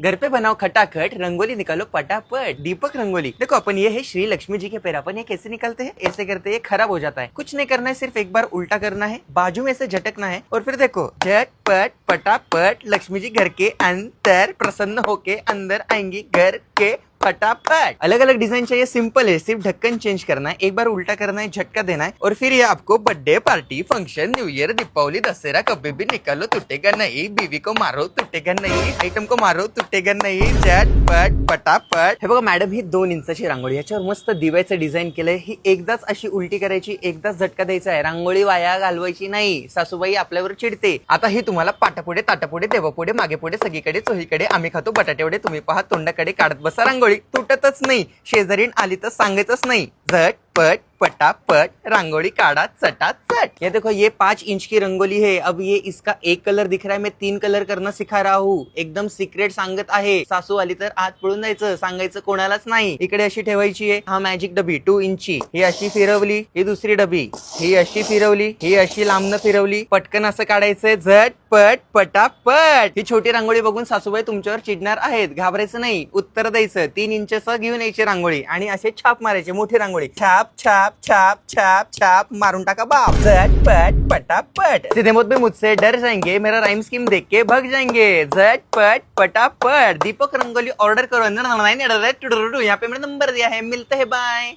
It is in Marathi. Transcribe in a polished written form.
घर पे बनाओ खटाखट, रंगोली निकालो पटापट। दीपक रंगोली। देखो अपन ये है श्री लक्ष्मी जी के पैर, अपन ये कैसे निकालते हैं, ऐसे करते हैं, खराब हो जाता है। कुछ नहीं करना है, सिर्फ एक बार उल्टा करना है, बाजू में से झटकना है और फिर देखो झटपट पटापट लक्ष्मी जी घर के अंदर प्रसन्न होके अंदर आएंगी घर के फटाफट। अलग अलग डिजाइन चाहिए, सिंपल है, सिर्फ ढक्कन चेंज करना है, एक बार उल्टा करना है, झटका देना है और फिर ये आपको birthday party, function, new year, Deepawali, Dussehra कभी भी निकालो टूटेगा नहीं, बीवी को मारो टूटेगा नहीं, आइटम को मारो टूटेगा नाही, झटपट पटापट। हे बघा मॅडम, ही 2 इंचाची रांगोळी, याच्यावर मस्त दिव्याचं डिझाईन केलंय। ही एकदाच अशी उलटी करायची, एकदाच झटका द्यायचा आहे, रांगोळी वाया घालवायची नाही, सासूबाई आपल्यावर चिडते। आता ही तुम्हाला पाटापुढे ताटापुढे देवापुढे मागे पुढे सगळीकडे चोहीकडे आम्ही खातो बटाटेवडे, तुम्ही पहा तोंडाकडे काढत बसा रांगोळी, तुटतच नाही, शेजारीन आली तर सांगायचंच नाही, झटपट पटापट रांगोली काढ़ा चटाचट। ये देखो ये 5 इंच की रंगोली है। अब ये इसका एक कलर दिख रहा है, मैं 3 कलर करना सिखा रहा हूँ, एकदम सिक्रेट सांगत आहे। सासू आली तर आत पळून जायचं, सांगायचं कोणालाच नाही। इकडे अशी ठेवायची आहे, हा मॅजिक डबी 2 इंची, ही अशी फिरवली, ही दुसरी डबी, ही अशी फिरवली, ही अशी लांबनं फिरवली, पटकन असं काढायचंय, झटपट पटापट। ही छोटी रांगोळी बघून सासूबाई तुमच्यावर चिडणार आहेत, घाबरायचं नाही, उत्तर द्यायचं। 3 इंचचं घेऊन यायची रांगोळी आणि असे छाप मारायचे, मोठी रांगोळी, छाप छाप छाप छाप छाप मारून टाका बाप, झटपट पटापट। सीधे मुझ पे मुझसे डर जाएंगे, मेरा राइम स्कीम देख के भग जाएंगे, झटपट पटापट। दीपक रंगोली ऑर्डर करो, यहाँ पे मेरा नंबर दिया है, मिलते हैं, बाय।